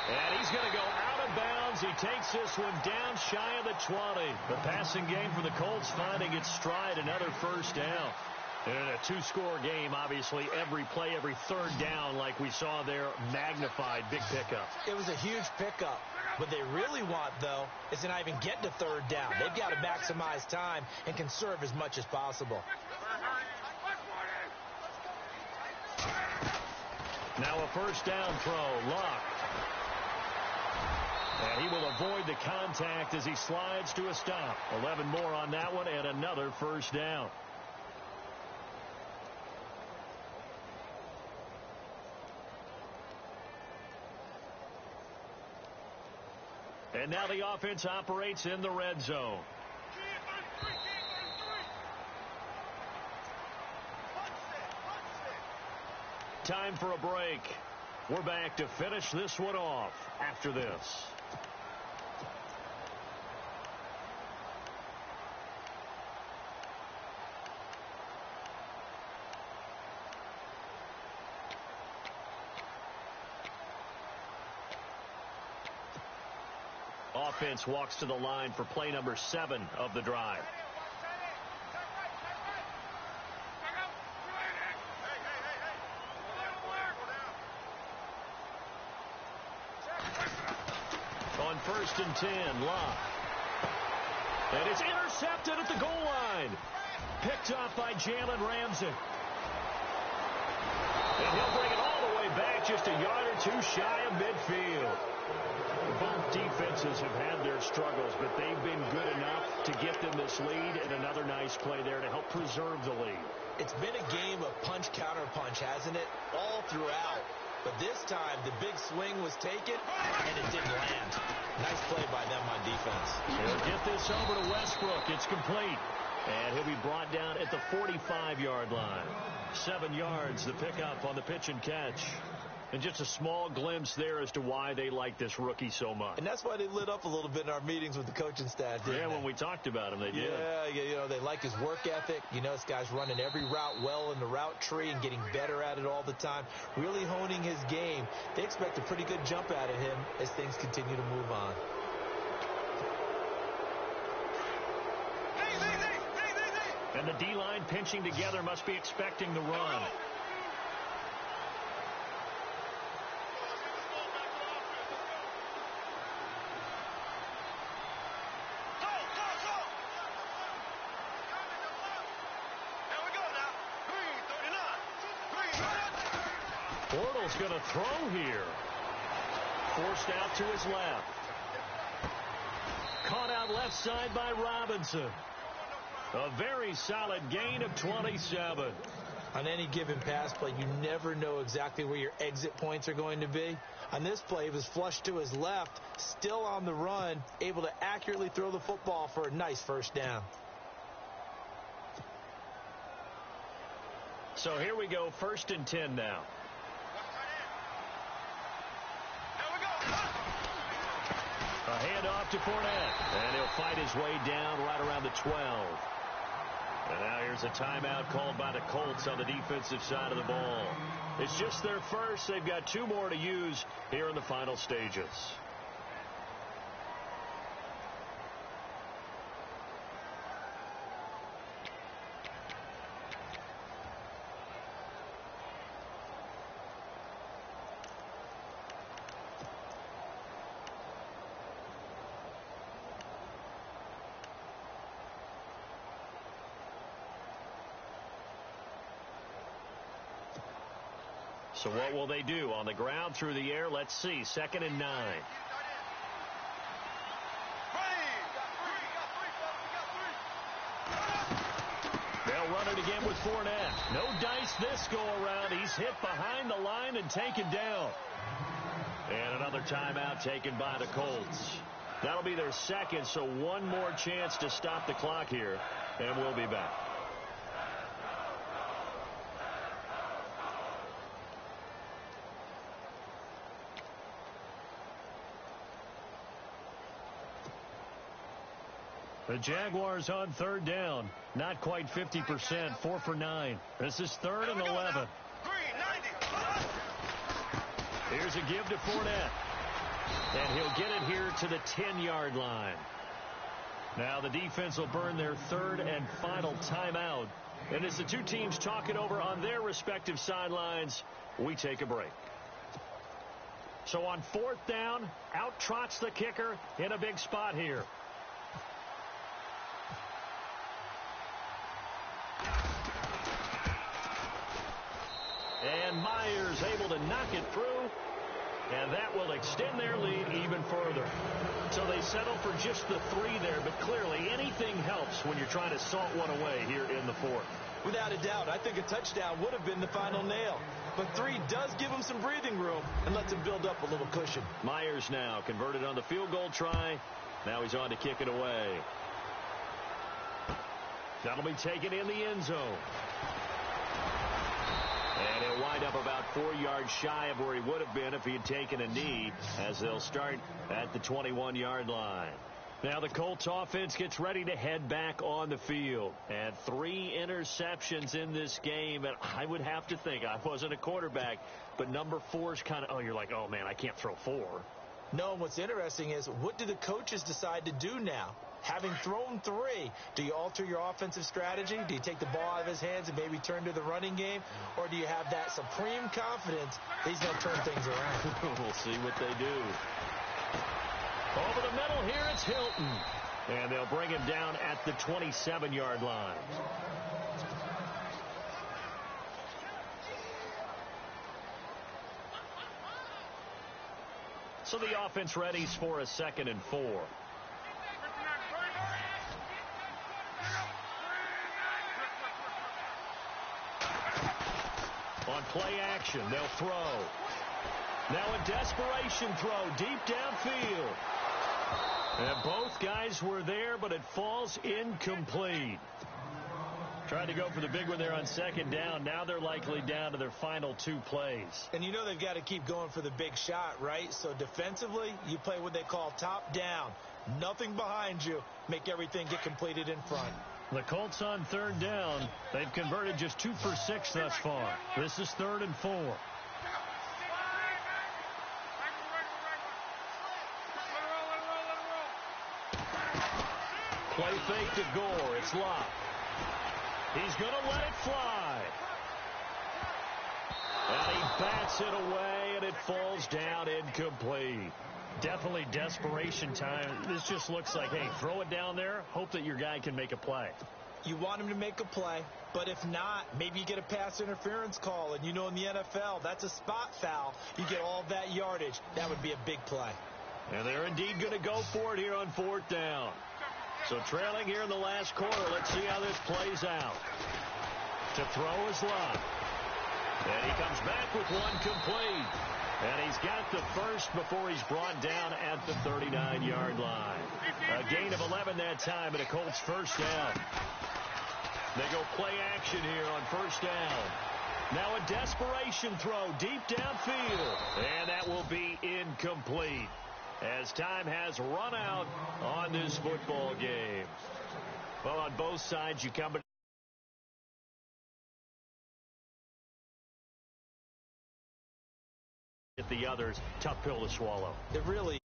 And he's going to go out of bounds. He takes this one down shy of the 20. The passing game for the Colts finding its stride, another 1st down. In a 2-score game, obviously, every play, every 3rd down, like we saw there, magnified, big pickup. It was a huge pickup. What they really want, though, is to not even get to 3rd down. They've got to maximize time and conserve as much as possible. Now a 1st down throw, Luck. And he will avoid the contact as he slides to a stop. 11 more on that one and another 1st down. And now the offense operates in the red zone. Time for a break. We're back to finish this one off after this. Offense walks to the line for play number 7 of the drive. On 1st and 10, Locke. And it's intercepted at the goal line. Picked off by Jalen Ramsey. And he'll bring it all the way back, just a yard or 2 shy of midfield. Both defenses have had their struggles, but they've been good enough to get them this lead, and another nice play there to help preserve the lead. It's been a game of punch-counter-punch, hasn't it? All throughout. But this time, the big swing was taken, and it didn't land. Nice play by them on defense. He'll get this over to Westbrook. It's complete. And he'll be brought down at the 45-yard line. 7 yards, the pickup on the pitch and catch. And just a small glimpse there as to why they like this rookie so much. And that's why they lit up a little bit in our meetings with the coaching staff, didn't they? When we talked about him, they did. Yeah, you know, they like his work ethic. You know, this guy's running every route well in the route tree and getting better at it all the time, really honing his game. They expect a pretty good jump out of him as things continue to move on. And the D-line pinching together must be expecting the run. Bortles going to throw here. Forced out to his left. Caught out left side by Robinson. A very solid gain of 27. On any given pass play, you never know exactly where your exit points are going to be. On this play, it was flushed to his left, still on the run, able to accurately throw the football for a nice 1st down. So here we go, 1st and 10 now. A handoff to Fournette, and he'll fight his way down right around the 12. And now here's a timeout called by the Colts on the defensive side of the ball. It's just their first. They've got 2 more to use here in the final stages. So what will they do? On the ground, through the air, let's see. 2nd and 9. They'll run on it again with Fournette. No dice this go-around. He's hit behind the line and taken down. And another timeout taken by the Colts. That'll be their second, so one more chance to stop the clock here, and we'll be back. The Jaguars on third down. Not quite 50%, 4 for 9. This is 3rd and 11. Here's a give to Fournette. And he'll get it here to the 10-yard line. Now the defense will burn their third and final timeout. And as the two teams talk it over on their respective sidelines, we take a break. So on 4th down, out trots the kicker in a big spot here. And Myers able to knock it through, and that will extend their lead even further. So they settle for just the 3 there, but clearly anything helps when you're trying to salt one away here in the 4th. Without a doubt, I think a touchdown would have been the final nail. But 3 does give him some breathing room and lets him build up a little cushion. Myers now converted on the field goal try. Now he's on to kick it away. That'll be taken in the end zone. And he'll wind up about 4 yards shy of where he would have been if he had taken a knee, as they'll start at the 21-yard line. Now the Colts offense gets ready to head back on the field. And 3 interceptions in this game. And I would have to think, I wasn't a quarterback, but number 4 is kind of, you're like, oh, man, I can't throw 4. No, and what's interesting is, what do the coaches decide to do now? Having thrown 3, do you alter your offensive strategy? Do you take the ball out of his hands and maybe turn to the running game? Or do you have that supreme confidence that he's going to turn things around? We'll see what they do. Over the middle here, it's Hilton. And they'll bring him down at the 27-yard line. So the offense readies for a 2nd and 4. On play action, they'll throw. Now a desperation throw deep downfield. And both guys were there, but it falls incomplete. Tried to go for the big one there on 2nd down. Now they're likely down to their final 2 plays. And you know they've got to keep going for the big shot, right? So defensively, you play what they call top down. Nothing behind you. Make everything get completed in front. The Colts on 3rd down. They've converted just 2 for 6 thus far. This is 3rd and 4. Play fake to Gore. It's locked. He's going to let it fly. And he bats it away, and it falls down incomplete. Definitely desperation time. This just looks like, hey, throw it down there, hope that your guy can make a play. You want him to make a play, but if not, maybe you get a pass interference call, and you know in the NFL, that's a spot foul. You get all that yardage. That would be a big play. And they're indeed going to go for it here on 4th down. So trailing here in the last quarter, let's see how this plays out. To throw is Love. And he comes back with one complete. And he's got the first before he's brought down at the 39-yard line. A gain of 11 that time, and a Colts first down. They go play action here on 1st down. Now a desperation throw deep downfield. And that will be incomplete, as time has run out on this football game. Well, on both sides, you come at the others. Tough pill to swallow. It really